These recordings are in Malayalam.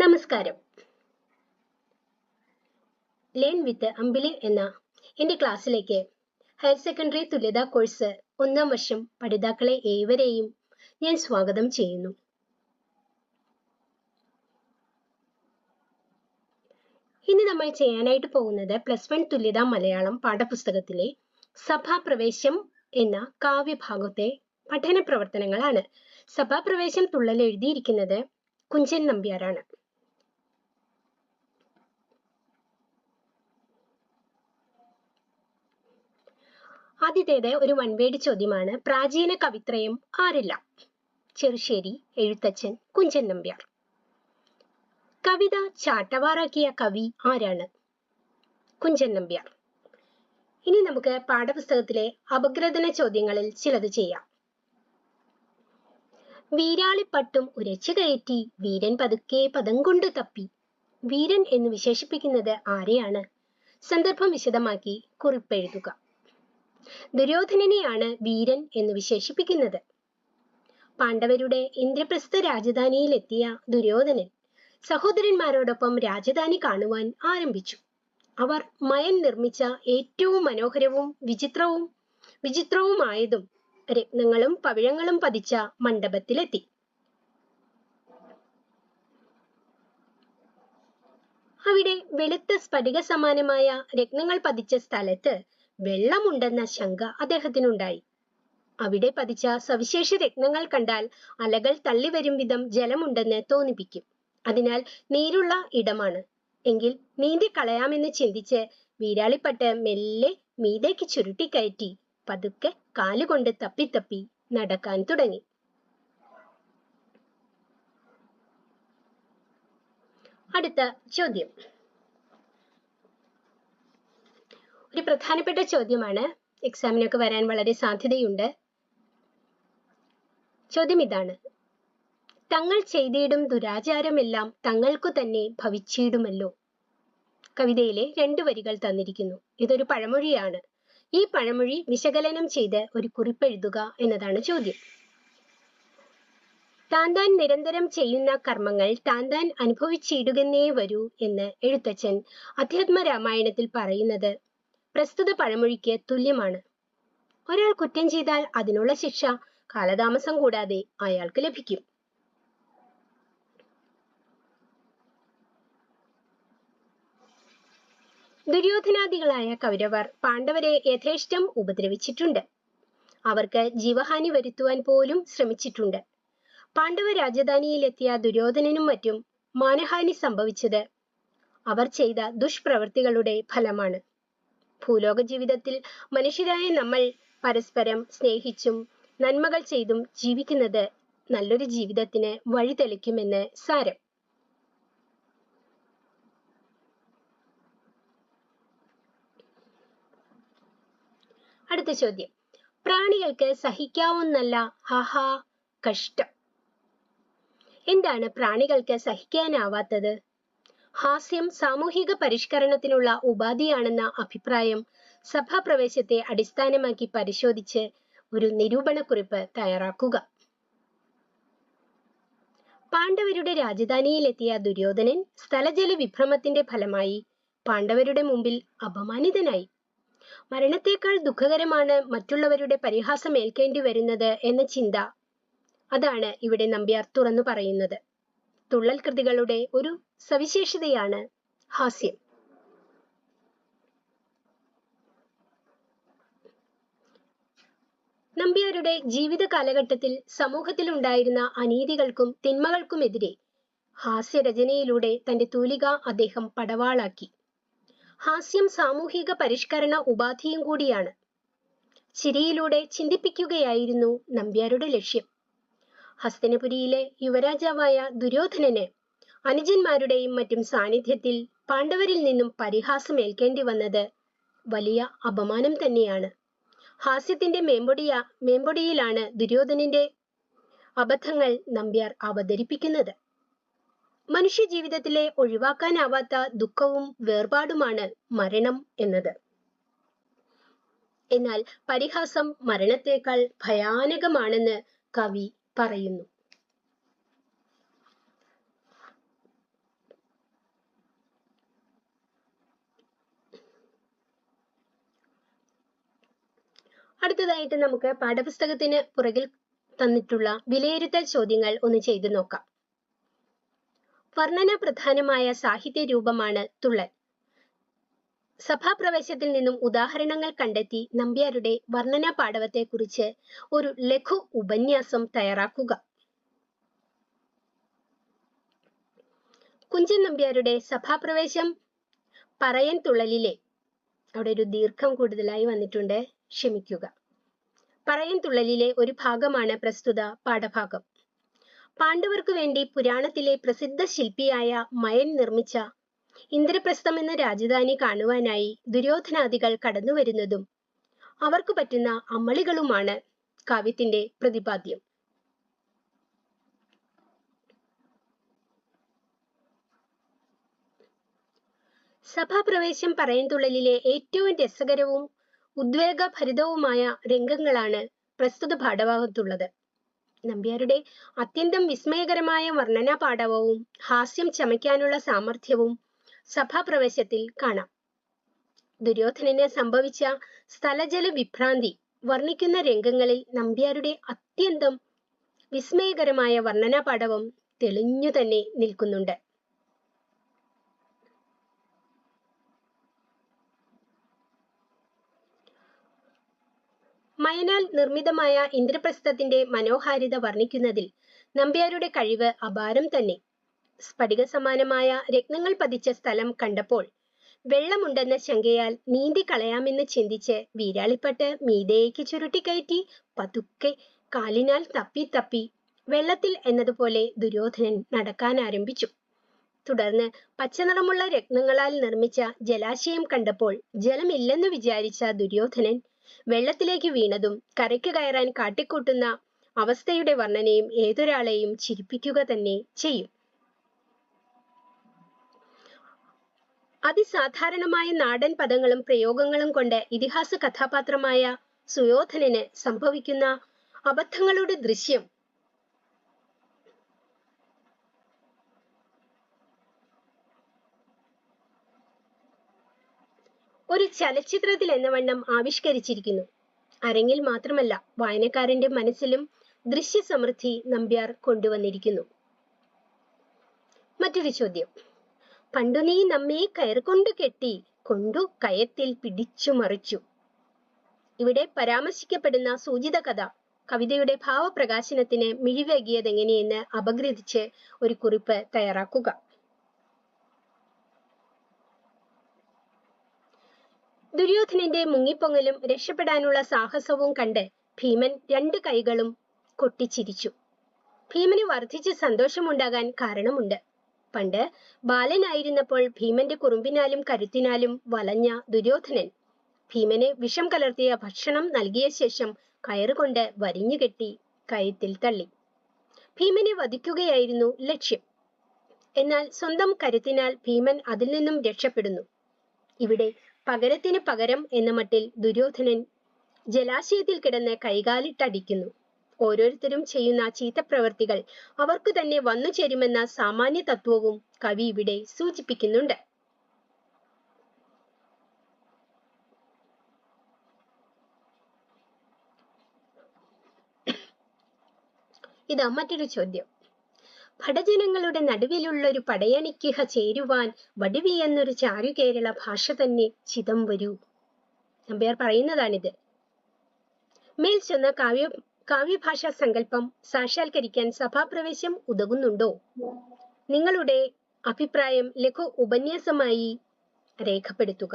നമസ്കാരം. ലേൺ വിത്ത് അമ്പിളി എന്ന എൻ്റെ ക്ലാസ്സിലേക്ക് ഹയർ സെക്കൻഡറി തുല്യതാ കോഴ്സ് 1ാം വർഷം പഠിതാക്കളെ ഏവരെയും ഞാൻ സ്വാഗതം ചെയ്യുന്നു. ഇന്ന് നമ്മൾ ചെയ്യാനായിട്ട് പോകുന്നത് +1 തുല്യതാ മലയാളം പാഠപുസ്തകത്തിലെ സഭാപ്രവേശം എന്ന കാവ്യഭാഗത്തെ പഠന പ്രവർത്തനങ്ങളാണ്. സഭാപ്രവേശം തുള്ളൽ എഴുതിയിരിക്കുന്നത് കുഞ്ചൻ നമ്പ്യാരാണ്. ആദ്യത്തേത് ഒരു വൺവേഡ് ചോദ്യമാണ്. പ്രാചീന കവിത്രയം ആരെല്ലാം? ചെറുശ്ശേരി എഴുത്തച്ഛൻ കുഞ്ചൻ നമ്പ്യാർ. കവിത ചാട്ടവാറാക്കിയ കവി ആരാണ്? കുഞ്ചൻ നമ്പ്യാർ. ഇനി നമുക്ക് പാഠപുസ്തകത്തിലെ അപഗ്രഥന ചോദ്യങ്ങളിൽ ചിലത് ചെയ്യാം. വീരാളിപ്പട്ടും ഉരച്ചു കയറ്റി വീരൻ പതുക്കെ പദം കൊണ്ട് തപ്പി. വീരൻ എന്ന് വിശേഷിപ്പിക്കുന്നത് ആരെയാണ്? സന്ദർഭം വിശദമാക്കി കുറിപ്പെഴുതുക. ദുര്യോധനനെയാണ് വീരൻ എന്ന് വിശേഷിപ്പിക്കുന്നത്. പാണ്ഡവരുടെ ഇന്ദ്രപ്രസ്ഥ രാജധാനിയിലെത്തിയ ദുര്യോധനൻ സഹോദരന്മാരോടൊപ്പം രാജധാനി കാണുവാൻ ആരംഭിച്ചു. അവർ മയൻ നിർമ്മിച്ച ഏറ്റവും മനോഹരവും വിചിത്രവുമായതും രത്നങ്ങളും പവിഴങ്ങളും പതിച്ച മണ്ഡപത്തിലെത്തി. അവിടെ വെളുത്ത സ്ഫടിക സമാനമായ രത്നങ്ങൾ പതിച്ച സ്ഥലത്ത് വെള്ളമുണ്ടെന്ന ശങ്ക അദ്ദേഹത്തിനുണ്ടായി. അവിടെ പതിച്ച സവിശേഷ രത്നങ്ങൾ കണ്ടാൽ അലകൾ തള്ളിവരും വിധം ജലമുണ്ടെന്ന് തോന്നിപ്പിക്കും. അതിനാൽ നീരുള്ള ഇടമാണ് എങ്കിൽ നീന്തിക്കളയാമെന്ന് ചിന്തിച്ച് വീരാളിപ്പട്ട് മെല്ലെ മീതേക്ക് ചുരുട്ടിക്കയറ്റി പതുക്കെ കാലുകൊണ്ട് തപ്പി നടക്കാൻ തുടങ്ങി. അടുത്ത ചോദ്യം ഒരു പ്രധാനപ്പെട്ട ചോദ്യമാണ്. എക്സാമിനൊക്കെ വരാൻ വളരെ സാധ്യതയുണ്ട്. ചോദ്യം ഇതാണ്: തങ്ങൾ ചെയ്തിടും ദുരാചാരമെല്ലാം തങ്ങൾക്കു തന്നെ ഭവിച്ചിടുമല്ലോ. കവിതയിലെ 2 വരികൾ തന്നിരിക്കുന്നു. ഇതൊരു പഴമൊഴിയാണ്. ഈ പഴമൊഴി വിശകലനം ചെയ്ത് ഒരു കുറിപ്പെഴുതുക എന്നതാണ് ചോദ്യം. താൻ നിരന്തരം ചെയ്യുന്ന കർമ്മങ്ങൾ താൻ അനുഭവിച്ചിടുകന്നേ വരൂ എന്ന് എഴുത്തച്ഛൻ അധ്യാത്മരാമായണത്തിൽ പറയുന്നത് പ്രസ്തുത പഴമൊഴിക്ക് തുല്യമാണ്. ഒരാൾ കുറ്റം ചെയ്താൽ അതിനുള്ള ശിക്ഷ കാലതാമസം കൂടാതെ അയാൾക്ക് ലഭിക്കും. ദുര്യോധനാദികളായ കൗരവർ പാണ്ഡവരെ യഥേഷ്ടം ഉപദ്രവിച്ചിട്ടുണ്ട്. അവർക്ക് ജീവഹാനി വരുത്തുവാൻ പോലും ശ്രമിച്ചിട്ടുണ്ട്. പാണ്ഡവ രാജധാനിയിലെത്തിയ ദുര്യോധനനും മറ്റും മാനഹാനി സംഭവിച്ചത് അവർ ചെയ്ത ദുഷ്പ്രവൃത്തികളുടെ ഫലമാണ്. ഭൂലോക ജീവിതത്തിൽ മനുഷ്യരായ നമ്മൾ പരസ്പരം സ്നേഹിച്ചും നന്മകൾ ചെയ്തും ജീവിക്കുന്നത് നല്ലൊരു ജീവിതത്തിന് വഴിതെളിക്കുമെന്ന് സാരം. അടുത്ത ചോദ്യം: പ്രാണികൾക്ക് സഹിക്കാവുന്നല്ല ഹാഹാ കഷ്ടം. എന്താണ് പ്രാണികൾക്ക് സഹിക്കാനാവാത്തത്? ഹാസ്യം സാമൂഹിക പരിഷ്കരണത്തിനുള്ള ഉപാധിയാണെന്ന അഭിപ്രായം സഭാപ്രവേശത്തെ അടിസ്ഥാനമാക്കി പരിശോധിച്ച് ഒരു നിരൂപണക്കുറിപ്പ് തയ്യാറാക്കുക. പാണ്ഡവരുടെ രാജധാനിയിലെത്തിയ ദുര്യോധനൻ സ്ഥലജല വിഭ്രമത്തിന്റെ ഫലമായി പാണ്ഡവരുടെ മുമ്പിൽ അപമാനിതനായി. മരണത്തേക്കാൾ ദുഃഖകരമാണ് മറ്റുള്ളവരുടെ പരിഹാസം ഏൽക്കേണ്ടി വരുന്നത് എന്ന ചിന്ത. അതാണ് ഇവിടെ നമ്പ്യാർ തുറന്നു പറയുന്നത്. തുള്ളൽ കൃതികളുടെ ഒരു സവിശേഷതയാണ് ഹാസ്യം. നമ്പ്യാരുടെ ജീവിത കാലഘട്ടത്തിൽ സമൂഹത്തിൽ ഉണ്ടായിരുന്ന അനീതികൾക്കും തിന്മകൾക്കുമെതിരെ ഹാസ്യരചനയിലൂടെ തന്റെ തൂലിക അദ്ദേഹം പടവാളാക്കി. ഹാസ്യം സാമൂഹിക പരിഷ്കരണ ഉപാധിയും കൂടിയാണ്. ചിരിയിലൂടെ ചിന്തിപ്പിക്കുകയായിരുന്നു നമ്പ്യാരുടെ ലക്ഷ്യം. ഹസ്തനപുരിയിലെ യുവരാജാവായ ദുര്യോധനന് അനുജന്മാരുടെയും മറ്റും സാന്നിധ്യത്തിൽ പാണ്ഡവരിൽ നിന്നും പരിഹാസം ഏൽക്കേണ്ടി വന്നത് വലിയ അപമാനം തന്നെയാണ്. ഹാസ്യത്തിന്റെ മേമ്പൊടിയിലാണ് ദുര്യോധനന്റെ അബദ്ധങ്ങൾ നമ്പ്യാർ അവതരിപ്പിക്കുന്നത്. മനുഷ്യ ജീവിതത്തിലെ ഒഴിവാക്കാനാവാത്ത ദുഃഖവും വേർപാടുമാണ് മരണം എന്നത്. എന്നാൽ പരിഹാസം മരണത്തേക്കാൾ ഭയാനകമാണെന്ന് കവി പറയുന്നു. അടുത്തതായിട്ട് നമുക്ക് പാഠപുസ്തകത്തിന് പുറകിൽ തന്നിട്ടുള്ള വിലയിരുത്തൽ ചോദ്യങ്ങൾ ഒന്ന് ചെയ്തു നോക്കാം. വർണ്ണന പ്രധാനമായ സാഹിത്യ രൂപമാണ് തുള്ളൽ. സഭാപ്രവേശത്തിൽ നിന്നും ഉദാഹരണങ്ങൾ കണ്ടെത്തി നമ്പ്യാരുടെ വർണ്ണനാ പാടവത്തെക്കുറിച്ച് ഒരു ലഘു ഉപന്യാസം തയ്യാറാക്കുക. കുഞ്ചൻ നമ്പ്യാരുടെ സഭാപ്രവേശം പറയൻ തുള്ളലിലെ, അവിടെ ഒരു ദീർഘം കൂടുതലായി വന്നിട്ടുണ്ട്, ക്ഷമിക്കുക. പറയൻ തുള്ളലിലെ ഒരു ഭാഗമാണ് പ്രസ്തുത പാഠഭാഗം. പാണ്ഡവർക്ക് വേണ്ടി പുരാണത്തിലെ പ്രസിദ്ധ ശില്പിയായ മയൻ നിർമ്മിച്ച ഇന്ദ്രപ്രസ്ഥം എന്ന രാജധാനി കാണുവാനായി ദുര്യോധനാദികൾ കടന്നുവരുന്നതും അവർക്ക് പറ്റുന്ന അമളികളുമാണ് കാവ്യത്തിന്റെ പ്രതിപാദ്യം. സഭാപ്രവേശം പറയൻതുള്ളലിലെ ഏറ്റവും രസകരവും ഉദ്വേഗഭരിതവുമായ രംഗങ്ങളാണ് പ്രസ്തുത പാഠഭാഗത്തുള്ളത്. നമ്പ്യാരുടെ അത്യന്തം വിസ്മയകരമായ വർണ്ണനാ പാടവവും ഹാസ്യം ചമയ്ക്കാനുള്ള സാമർഥ്യവും സഭാപ്രവേശത്തിൽ കാണാം. ദുര്യോധനന് സംഭവിച്ച സ്ഥലജല വിഭ്രാന്തി വർണ്ണിക്കുന്ന രംഗങ്ങളിൽ നമ്പ്യാരുടെ അത്യന്തം വിസ്മയകരമായ വർണ്ണനാ പാടവം തെളിഞ്ഞു തന്നെ നിൽക്കുന്നുണ്ട്. മയനാൽ നിർമ്മിതമായ ഇന്ദ്രപ്രസ്ഥത്തിന്റെ മനോഹാരിത വർണ്ണിക്കുന്നതിൽ നമ്പ്യാരുടെ കഴിവ് അപാരം തന്നെ. സ്ഫടിക സമാനമായ രത്നങ്ങൾ പതിച്ച സ്ഥലം കണ്ടപ്പോൾ വെള്ളമുണ്ടെന്ന ശങ്കയാൽ നീന്തി കളയാമെന്ന് ചിന്തിച്ച് വീരാളിപ്പട്ട് മീതേക്ക് ചുരുട്ടിക്കയറ്റി പതുക്കെ കാലിനാൽ തപ്പി തപ്പി വെള്ളത്തിൽ എന്നതുപോലെ ദുര്യോധനൻ നടക്കാൻ ആരംഭിച്ചു. തുടർന്ന് പച്ചനിറമുള്ള രത്നങ്ങളാൽ നിർമ്മിച്ച ജലാശയം കണ്ടപ്പോൾ ജലമില്ലെന്ന് വിചാരിച്ച ദുര്യോധനൻ വെള്ളത്തിലേക്ക് വീണതും കരയ്ക്ക് കയറാൻ കാട്ടിക്കൂട്ടുന്ന അവസ്ഥയുടെ വർണ്ണനയും ഏതൊരാളെയും ചിരിപ്പിക്കുക തന്നെ ചെയ്യും. അതിസാധാരണമായ നാടൻ പദങ്ങളും പ്രയോഗങ്ങളും കൊണ്ട് ഇതിഹാസ കഥാപാത്രമായ സുയോധനന് സംഭവിക്കുന്ന അബദ്ധങ്ങളുടെ ദൃശ്യം ഒരു ചലച്ചിത്രത്തിൽ എന്ന വണ്ണം ആവിഷ്കരിച്ചിരിക്കുന്നു. അരങ്ങിൽ മാത്രമല്ല, വായനക്കാരന്റെ മനസ്സിലും ദൃശ്യ സമൃദ്ധി നമ്പ്യാർ കൊണ്ടുവന്നിരിക്കുന്നു. മറ്റൊരു ചോദ്യം. പണ്ടു നീ നമ്മെ കയർകൊണ്ടു കെട്ടി കൊണ്ടു കയത്തിൽ പിടിച്ചു മറിച്ചു. ഇവിടെ പരാമർശിക്കപ്പെടുന്ന സൂചിത കഥ കവിതയുടെ ഭാവപ്രകാശനത്തിന് മിഴിവേകിയതെങ്ങനെയെന്ന് അപഗ്രഥിച്ച് ഒരു കുറിപ്പ് തയ്യാറാക്കുക. ദുര്യോധനന്റെ മുങ്ങിപ്പൊങ്ങലും രക്ഷപ്പെടാനുള്ള സാഹസവും കണ്ട് ഭീമൻ രണ്ട് കൈകളും കൊട്ടിച്ചിരിച്ചു. ഭീമന് വർദ്ധിച്ച സന്തോഷമുണ്ടാകാൻ കാരണമുണ്ട്. പണ്ട് ബാലനായിരുന്നപ്പോൾ ഭീമന്റെ കുറുമ്പിനാലും കരുത്തിനാലും വലഞ്ഞ ദുര്യോധനൻ ഭീമന് വിഷം കലർത്തിയ ഭക്ഷണം നൽകിയ ശേഷം കയറുകൊണ്ട് വരിഞ്ഞുകെട്ടി കയത്തിൽ തള്ളി. ഭീമനെ വധിക്കുകയായിരുന്നു ലക്ഷ്യം. എന്നാൽ സ്വന്തം കരുത്തിനാൽ ഭീമൻ അതിൽ നിന്നും രക്ഷപ്പെടുന്നു. ഇവിടെ പകരത്തിന് പകരം എന്ന മട്ടിൽ ദുര്യോധനൻ ജലാശയത്തിൽ കിടന്ന് കൈകാലിട്ടടിക്കുന്നു. ഓരോരുത്തരും ചെയ്യുന്ന ചീത്തപ്രവർത്തികൾ അവർക്ക് തന്നെ വന്നു ചേരുമെന്ന സാമാന്യ തത്വവും കവി ഇവിടെ സൂചിപ്പിക്കുന്നുണ്ട്. ഇതാ മറ്റൊരു ചോദ്യം. ഭടജനങ്ങളുടെ നടുവിലുള്ളൊരു പടയണിക്കിഹ ചേരുവാൻ വടിവി എന്നൊരു ചാരു കേരള ഭാഷ തന്നെ ചിതം വരൂ. നമ്പ്യാർ പറയുന്നതാണിത്. മേൽ ചെന്ന കാവ്യഭാഷാ സങ്കല്പം സാക്ഷാത്കരിക്കാൻ സഭാപ്രവേശം ഉതകുന്നുണ്ടോ? നിങ്ങളുടെ അഭിപ്രായം ലഘു ഉപന്യാസമായി രേഖപ്പെടുത്തുക.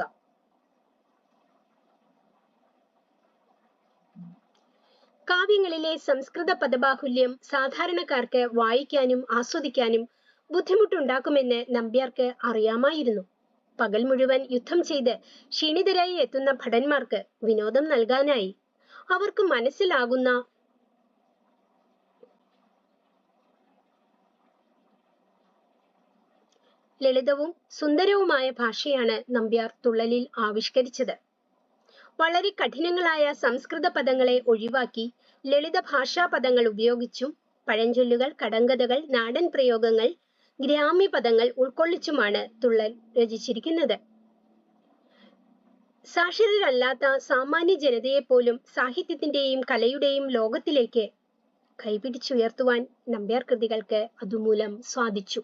കാവ്യങ്ങളിലെ സംസ്കൃത പദബാഹുല്യം സാധാരണക്കാർക്ക് വായിക്കാനും ആസ്വദിക്കാനും ബുദ്ധിമുട്ടുണ്ടാക്കുമെന്ന് നമ്പ്യാർക്ക് അറിയാമായിരുന്നു. പകൽ മുഴുവൻ യുദ്ധം ചെയ്ത് ക്ഷീണിതരായി എത്തുന്ന ഭടന്മാർക്ക് വിനോദം നൽകാനായി അവർക്ക് മനസ്സിലാകുന്ന ലളിതവും സുന്ദരവുമായ ഭാഷയാണ് നമ്പ്യാർ തുള്ളലിൽ ആവിഷ്കരിച്ചത്. വളരെ കഠിനങ്ങളായ സംസ്കൃത പദങ്ങളെ ഒഴിവാക്കി ലളിത ഭാഷാ പദങ്ങൾ ഉപയോഗിച്ചും പഴഞ്ചൊല്ലുകൾ, കടങ്കഥകൾ, നാടൻ പ്രയോഗങ്ങൾ, ഗ്രാമ്യ പദങ്ങൾ ഉൾക്കൊള്ളിച്ചുമാണ് തുള്ളൽ രചിച്ചിരിക്കുന്നത്. സാക്ഷരരല്ലാത്ത സാമാന്യ ജനതയെ പോലും സാഹിത്യത്തിന്റെയും കലയുടെയും ലോകത്തിലേക്ക് കൈപിടിച്ചുയർത്തുവാൻ നമ്പ്യാർ കൃതികൾക്ക് അതുമൂലം സാധിച്ചു.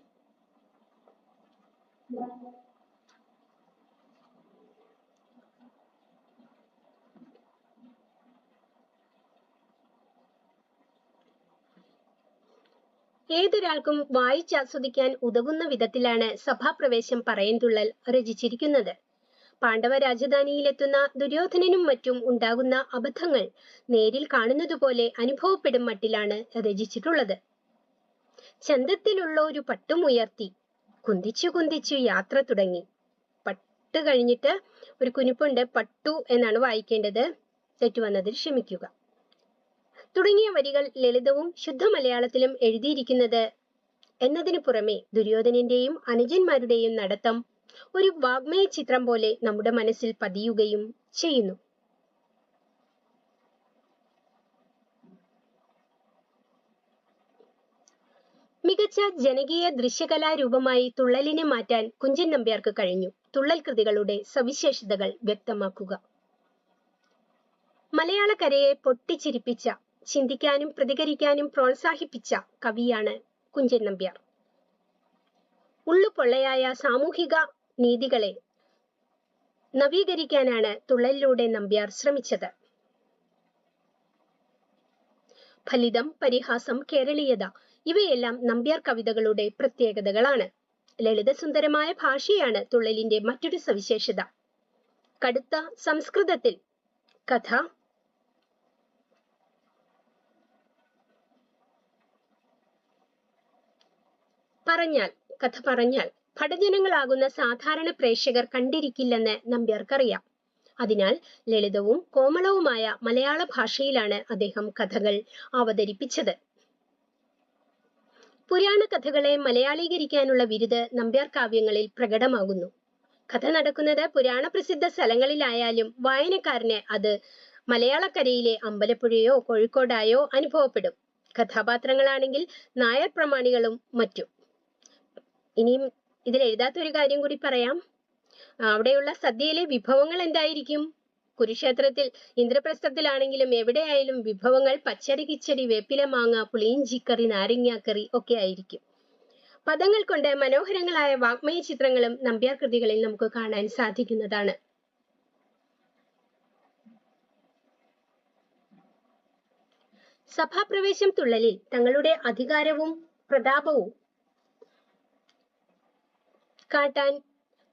ഏതൊരാൾക്കും വായിച്ചാസ്വദിക്കാൻ ഉതകുന്ന വിധത്തിലാണ് സഭാപ്രവേശം പറയൻതുള്ളൽ രചിച്ചിരിക്കുന്നത്. പാണ്ഡവ രാജധാനിയിലെത്തുന്ന ദുര്യോധനനും മറ്റും ഉണ്ടാകുന്ന അബദ്ധങ്ങൾ നേരിൽ കാണുന്നതുപോലെ അനുഭവപ്പെടും മട്ടിലാണ് രചിച്ചിട്ടുള്ളത്. ചന്തത്തിലുള്ള ഒരു പട്ടുമുയർത്തി കുന്തിച്ചു കുന്തിച്ചു യാത്ര തുടങ്ങി. പട്ട് കഴിഞ്ഞിട്ട് ഒരു കുനിപ്പുണ്ട്, പട്ടു എന്നാണ് വായിക്കേണ്ടത്, തെറ്റുവന്നതിൽ ക്ഷമിക്കുക. തുടങ്ങിയ വരികൾ ലളിതവും ശുദ്ധ മലയാളത്തിലും എഴുതിയിരിക്കുന്നത് എന്നതിനു പുറമെ ദുര്യോധനന്റെയും അനുജന്മാരുടെയും നടത്തം ഒരു വാഗ്മയ ചിത്രം പോലെ നമ്മുടെ മനസ്സിൽ പതിയുകയും ചെയ്യുന്നു. മികച്ച ജനകീയ ദൃശ്യകലാരൂപമായി തുള്ളലിനെ മാറ്റാൻ കുഞ്ചൻ നമ്പ്യാർക്ക് കഴിഞ്ഞു. തുള്ളൽ കൃതികളുടെ സവിശേഷതകൾ വ്യക്തമാക്കുക. മലയാളക്കരയെ പൊട്ടിച്ചിരിപ്പിച്ച, ചിന്തിക്കാനും പ്രതികരിക്കാനും പ്രോത്സാഹിപ്പിച്ച കവിയാണ് കുഞ്ചൻ നമ്പ്യാർ. ഉള്ളുപൊള്ളയായ സാമൂഹിക നീതികളെ നവീകരിക്കാനാണ് തുള്ളലിലൂടെ നമ്പ്യാർ ശ്രമിച്ചത്. ഫലിതം, പരിഹാസം, കേരളീയത ഇവയെല്ലാം നമ്പ്യാർ കവിതകളുടെ പ്രത്യേകതകളാണ്. ലളിതസുന്ദരമായ ഭാഷയാണ് തുള്ളലിന്റെ മറ്റൊരു സവിശേഷത. കടുത്ത സംസ്കൃതത്തിൽ കഥ പറഞ്ഞാൽ ഭടജനങ്ങളാകുന്ന സാധാരണ പ്രേക്ഷകർ കണ്ടിരിക്കില്ലെന്ന് നമ്പ്യാർക്കറിയാം. അതിനാൽ ലളിതവും കോമളവുമായ മലയാള ഭാഷയിലാണ് അദ്ദേഹം കഥകൾ അവതരിപ്പിച്ചത്. പുരാണ കഥകളെ മലയാളീകരിക്കാനുള്ള വിരുത് നമ്പ്യാർ കാവ്യങ്ങളിൽ പ്രകടമാകുന്നു. കഥ നടക്കുന്നത് പുരാണ പ്രസിദ്ധ സ്ഥലങ്ങളിലായാലും വായനക്കാരന് അത് മലയാളക്കരയിലെ അമ്പലപ്പുഴയോ കോഴിക്കോടായോ അനുഭവപ്പെടും. കഥാപാത്രങ്ങളാണെങ്കിൽ നായർ പ്രമാണികളും മറ്റും. ഇനിയും ഇതിൽ എഴുതാത്തൊരു കാര്യം കൂടി പറയാം. അവിടെയുള്ള സദ്യയിലെ വിഭവങ്ങൾ എന്തായിരിക്കും? കുരുക്ഷേത്രത്തിൽ ഇന്ദ്രപ്രസ്ഥത്തിലാണെങ്കിലും എവിടെയായാലും വിഭവങ്ങൾ പച്ചടി, കിച്ചടി, വേപ്പില, മാങ്ങ, പുളിയിഞ്ചിക്കറി, നാരങ്ങാക്കറി ഒക്കെ ആയിരിക്കും. പദങ്ങൾ കൊണ്ട് മനോഹരങ്ങളായ വാഗ്മയ ചിത്രങ്ങളും നമ്പ്യാർ കൃതികളിൽ നമുക്ക് കാണാൻ സാധിക്കുന്നതാണ്. സഭാപ്രവേശം തുള്ളലിൽ തങ്ങളുടെ അധികാരവും പ്രതാപവും കാട്ടാൻ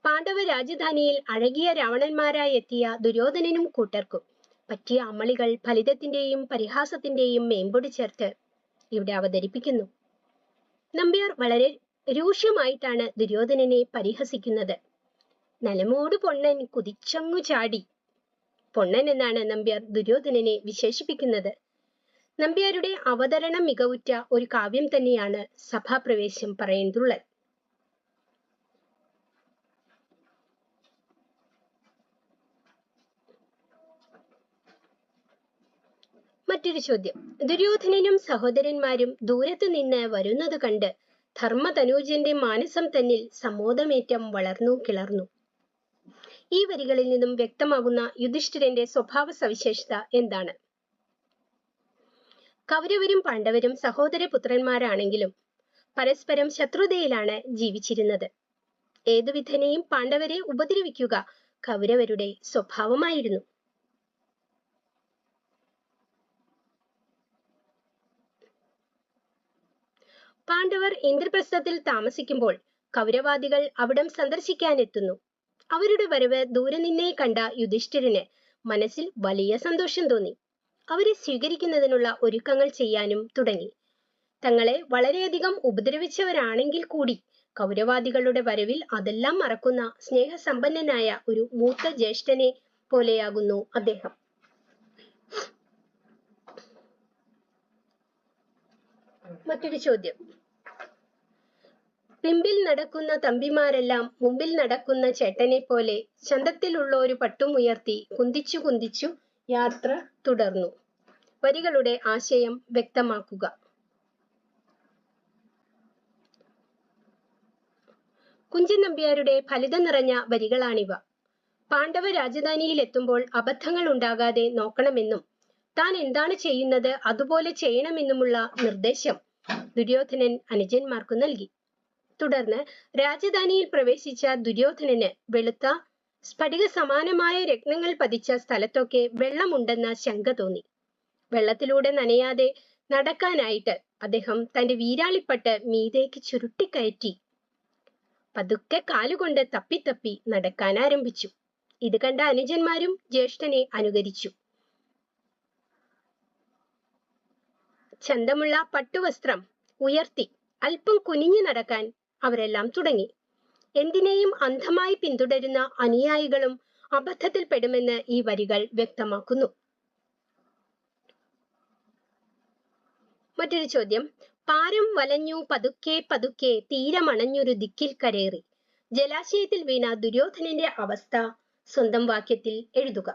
പാണ്ഡവ രാജധാനിയിൽ അഴകിയ രാവണന്മാരായി എത്തിയ ദുര്യോധനനും കൂട്ടർക്കും പറ്റിയ അമളികൾ ഫലിതത്തിന്റെയും പരിഹാസത്തിന്റെയും മേമ്പൊടി ചേർത്ത് ഇവിടെ അവതരിപ്പിക്കുന്നു. നമ്പ്യാർ വളരെ രൂക്ഷമായിട്ടാണ് ദുര്യോധനനെ പരിഹസിക്കുന്നത്. നലമൂട് പൊണ്ണൻ കുതിച്ചങ്ങു ചാടി. പൊണ്ണൻ എന്നാണ് നമ്പ്യാർ ദുര്യോധനനെ വിശേഷിപ്പിക്കുന്നത്. നമ്പ്യാരുടെ അവതരണ മികവുറ്റ ഒരു കാവ്യം തന്നെയാണ് സഭാപ്രവേശം പറയൻതുള്ളൽ. മറ്റൊരു ചോദ്യം. ദുര്യോധനനും സഹോദരന്മാരും ദൂരത്തു നിന്ന് വരുന്നത് കണ്ട് ധർമ്മതനൂജന്റെ മാനസം തന്നിൽ സമോദമേറ്റം വളർന്നു കിളർന്നു. ഈ വരികളിൽ നിന്നും വ്യക്തമാകുന്ന യുധിഷ്ഠിരന്റെ സ്വഭാവ സവിശേഷത എന്താണ്? കൗരവരും പാണ്ഡവരും സഹോദരപുത്രന്മാരാണെങ്കിലും പരസ്പരം ശത്രുതയിലാണ് ജീവിച്ചിരുന്നത്. ഏതുവിധനെയും പാണ്ഡവരെ ഉപദ്രവിക്കുക കൗരവരുടെ സ്വഭാവമായിരുന്നു. പാണ്ഡവർ ഇന്ദ്രപ്രസ്ഥത്തിൽ താമസിക്കുമ്പോൾ കൗരവാദികൾ അവിടം സന്ദർശിക്കാനെത്തുന്നു. അവരുടെ വരവ് ദൂരെ നിന്നേ കണ്ട യുധിഷ്ഠിരന് മനസ്സിൽ വലിയ സന്തോഷം തോന്നി. അവരെ സ്വീകരിക്കുന്നതിനുള്ള ഒരുക്കങ്ങൾ ചെയ്യാനും തുടങ്ങി. തങ്ങളെ വളരെയധികം ഉപദ്രവിച്ചവരാണെങ്കിൽ കൂടി കൗരവാദികളുടെ വരവിൽ അതെല്ലാം മറക്കുന്ന സ്നേഹസമ്പന്നനായ ഒരു മൂത്ത ജ്യേഷ്ഠനെ പോലെയാകുന്നു അദ്ദേഹം. മറ്റൊരു ചോദ്യം. പിമ്പിൽ നടക്കുന്ന തമ്പിമാരെല്ലാം മുമ്പിൽ നടക്കുന്ന ചേട്ടനെ പോലെ ചന്തത്തിലുള്ള ഒരു പട്ടുമുയർത്തി കുന്തിച്ചു കുന്തിച്ചു യാത്ര തുടർന്നു. വരികളുടെ ആശയം വ്യക്തമാക്കുക. കുഞ്ചൻ നമ്പ്യാരുടെ ഫലിതം നിറഞ്ഞ വരികളാണിവ. പാണ്ഡവ രാജധാനിയിൽ എത്തുമ്പോൾ അബദ്ധങ്ങൾ ഉണ്ടാകാതെ നോക്കണമെന്നും താൻ എന്താണ് ചെയ്യുന്നത് അതുപോലെ ചെയ്യണമെന്നുമുള്ള നിർദ്ദേശം ദുര്യോധനൻ അനുജന്മാർക്കു നൽകി. തുടർന്ന് രാജധാനിയിൽ പ്രവേശിച്ച ദുര്യോധനന് വെളുത്ത സ്ഫടിക സമാനമായ രത്നങ്ങൾ പതിച്ച സ്ഥലത്തൊക്കെ വെള്ളമുണ്ടെന്ന ശങ്ക തോന്നി. വെള്ളത്തിലൂടെ നനയാതെ നടക്കാനായിട്ട് അദ്ദേഹം തന്റെ വീരാളിപ്പട്ട് മീതേക്ക് ചുരുട്ടിക്കയറ്റി പതുക്കെ കാലുകൊണ്ട് തപ്പി നടക്കാൻ ആരംഭിച്ചു. ഇത് കണ്ട അനുജന്മാരും ജ്യേഷ്ഠനെ അനുകരിച്ചു. ചന്തമുള്ള പട്ടുവസ്ത്രം ഉയർത്തി അല്പം കുനിഞ്ഞു നടക്കാൻ അവരെല്ലാം തുടങ്ങി. എന്തിനേയും അന്ധമായി പിന്തുടരുന്ന അനുയായികളും അബദ്ധത്തിൽപ്പെടുമെന്ന് ഈ വരികൾ വ്യക്തമാക്കുന്നു. മറ്റൊരു ചോദ്യം. പാരം വലഞ്ഞു പതുക്കെ തീരമണഞ്ഞൊരു ദിക്കിൽ കരേറി. ജലാശയത്തിൽ വീണ ദുര്യോധനന്റെ അവസ്ഥ സ്വന്തം വാക്യത്തിൽ എഴുതുക.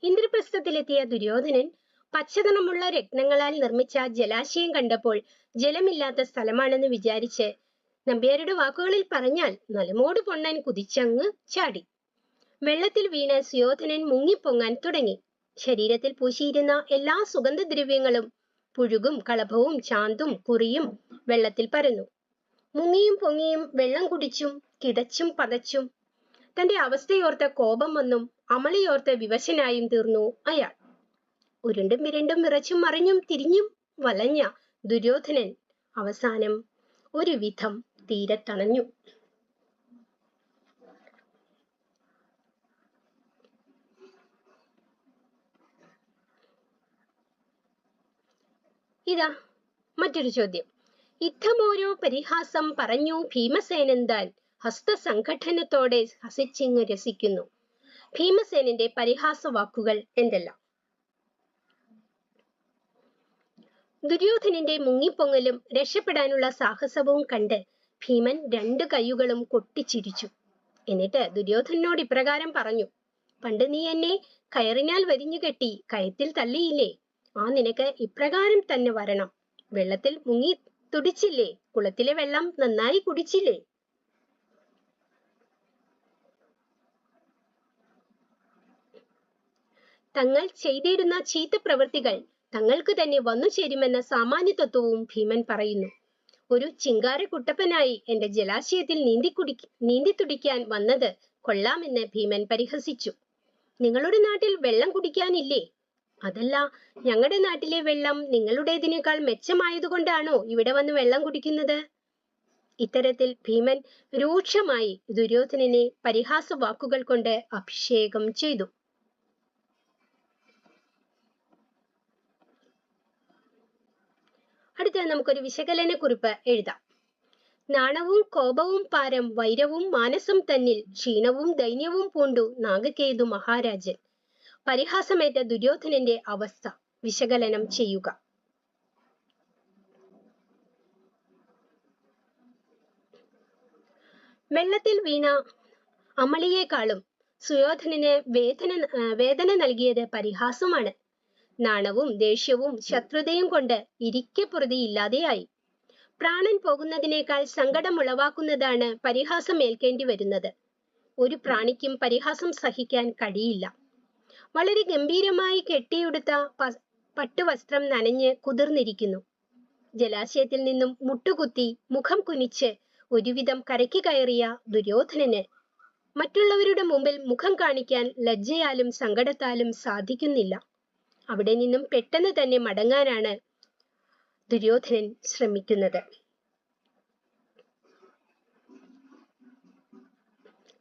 ഇന്ദ്രപ്രസ്ഥത്തിലെത്തിയ ദുര്യോധനൻ പച്ചതണമുള്ള രത്നങ്ങളാൽ നിർമ്മിച്ച ജലാശയം കണ്ടപ്പോൾ ജലമില്ലാത്ത സ്ഥലമാണെന്ന് വിചാരിച്ച് നമ്പ്യാരുടെ വാക്കുകളിൽ പറഞ്ഞാൽ നലമോട് പൊണ്ണൻ കുതിച്ചങ്ങ് ചാടി. വെള്ളത്തിൽ വീണ് സുയോധനൻ മുങ്ങിപ്പൊങ്ങാൻ തുടങ്ങി. ശരീരത്തിൽ പൂശിയിരുന്ന എല്ലാ സുഗന്ധദ്രവ്യങ്ങളും പുഴുകും കളഭവും ചാന്തും കുറിയും വെള്ളത്തിൽ പരന്നു. മുങ്ങിയും പൊങ്ങിയും വെള്ളം കുടിച്ചും കിതച്ചും പതച്ചും തന്റെ അവസ്ഥയോർത്ത കോപം വന്നും അമളിയോർത്ത് വിവശനായും തീർന്നു അയാൾ. ഉരുണ്ടും വിരണ്ടും വിറച്ചും മറിഞ്ഞും തിരിഞ്ഞും വലഞ്ഞ ദുര്യോധനൻ അവസാനം ഒരു വിധം തീരത്തണഞ്ഞു. ഇതാ മറ്റൊരു ചോദ്യം. യുദ്ധമോരോ പരിഹാസം പറഞ്ഞു ഭീമസേനന്താൻ ഹസ്തസംഘടനത്തോടെ ഹസിച്ചിങ്ങു രസിക്കുന്നു. ഭീമസേനന്റെ പരിഹാസ വാക്കുകൾ എന്തെല്ലാം? ദുര്യോധനന്റെ മുങ്ങിപ്പൊങ്ങലും രക്ഷപ്പെടാനുള്ള സാഹസവും കണ്ട് ഭീമൻ 2 കൈകളും കൊട്ടിച്ചിരിച്ചു. എന്നിട്ട് ദുര്യോധനനോട് ഇപ്രകാരം പറഞ്ഞു. പണ്ട് നീ എന്നെ കയറിനാൽ വരിഞ്ഞു കെട്ടി കയത്തിൽ തള്ളിയില്ലേ? ആ നിനക്ക് ഇപ്രകാരം തന്നെ വരണം. വെള്ളത്തിൽ മുങ്ങി തുടിച്ചില്ലേ? കുളത്തിലെ വെള്ളം നന്നായി കുടിച്ചില്ലേ? തങ്ങൾ ചെയ്തിടുന്ന ചീത്ത പ്രവൃത്തികൾ തങ്ങൾക്ക് തന്നെ വന്നു ചേരുമെന്ന സാമാന്യ തത്വവും ഭീമൻ പറയുന്നു. ഒരു ചിങ്കാര കുട്ടപ്പനായി എന്റെ ജലാശയത്തിൽ നീന്തി തുടിക്കാൻ വന്നത് കൊള്ളാമെന്ന് ഭീമൻ പരിഹസിച്ചു. നിങ്ങളുടെ നാട്ടിൽ വെള്ളം കുടിക്കാനില്ലേ? അതല്ല, ഞങ്ങളുടെ നാട്ടിലെ വെള്ളം നിങ്ങളുടേതിനേക്കാൾ മെച്ചമായതുകൊണ്ടാണോ ഇവിടെ വന്ന് വെള്ളം കുടിക്കുന്നത്? ഇത്തരത്തിൽ ഭീമൻ രൂക്ഷമായി ദുര്യോധനനെ പരിഹാസ വാക്കുകൾ കൊണ്ട് അഭിഷേകം ചെയ്തു. അടുത്ത നമുക്കൊരു വിശകലന കുറിപ്പ് എഴുതാം. നാണവും കോപവും പാരം വൈരവും മാനസം തന്നിൽ ക്ഷീണവും ദൈന്യവും പൂണ്ടു നാഗകേതു മഹാരാജൻ. പരിഹാസമേറ്റ ദുര്യോധനന്റെ അവസ്ഥ വിശകലനം ചെയ്യുക. വെള്ളത്തിൽ വീണ അമളിയേക്കാളും സുയോധനന് വേദന നൽകിയത് പരിഹാസമാണ്. നാണവും ദേഷ്യവും ശത്രുതയും കൊണ്ട് ഇരിക്കപ്പുറതിയില്ലാതെയായി. പ്രാണൻ പോകുന്നതിനേക്കാൾ സങ്കടം ഉളവാക്കുന്നതാണ് പരിഹാസം ഏൽക്കേണ്ടി വരുന്നത്. ഒരു പ്രാണിക്കും പരിഹാസം സഹിക്കാൻ കഴിയില്ല. വളരെ ഗംഭീരമായി കെട്ടിയെടുത്ത പട്ടുവസ്ത്രം നനഞ്ഞ് കുതിർന്നിരിക്കുന്നു. ജലാശയത്തിൽ നിന്നും മുട്ടുകുത്തി മുഖം കുനിച്ച് ഒരുവിധം കരയ്ക്ക് കയറിയ ദുര്യോധനന് മറ്റുള്ളവരുടെ മുമ്പിൽ മുഖം കാണിക്കാൻ ലജ്ജയാലും സങ്കടത്താലും സാധിക്കുന്നില്ല. അവിടെ നിന്നും പെട്ടെന്ന് തന്നെ മടങ്ങാനാണ് ദുര്യോധനൻ ശ്രമിക്കുന്നത്.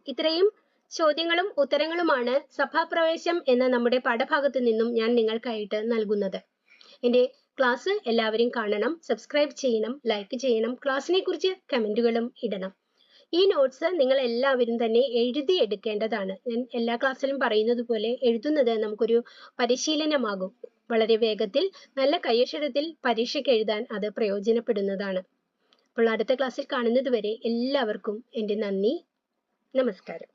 ഇത്രയും ചോദ്യങ്ങളും ഉത്തരങ്ങളുമാണ് സഭാപ്രവേശം എന്ന നമ്മുടെ പാഠഭാഗത്ത് നിന്നും ഞാൻ നിങ്ങൾക്കായിട്ട് നൽകുന്നത്. എൻ്റെ ക്ലാസ് എല്ലാവരും കാണണം, സബ്സ്ക്രൈബ് ചെയ്യണം, ലൈക്ക് ചെയ്യണം, ക്ലാസ്സിനെ കുറിച്ച് കമന്റുകളും ഇടണം. ഈ നോട്ട്സ് നിങ്ങൾ എല്ലാവരും തന്നെ എഴുതിയെടുക്കേണ്ടതാണ്. ഞാൻ എല്ലാ ക്ലാസ്സിലും പറയുന്നത് പോലെ എഴുതുന്നത് നമുക്കൊരു പരിശീലനമാകും. വളരെ വേഗത്തിൽ നല്ല കൈയക്ഷരത്തിൽ പരീക്ഷയ്ക്ക് എഴുതാൻ അത് പ്രയോജനപ്പെടുന്നതാണ്. അപ്പോൾ അടുത്ത ക്ലാസ്സിൽ കാണുന്നത് വരെ എല്ലാവർക്കും എൻ്റെ നന്ദി, നമസ്കാരം.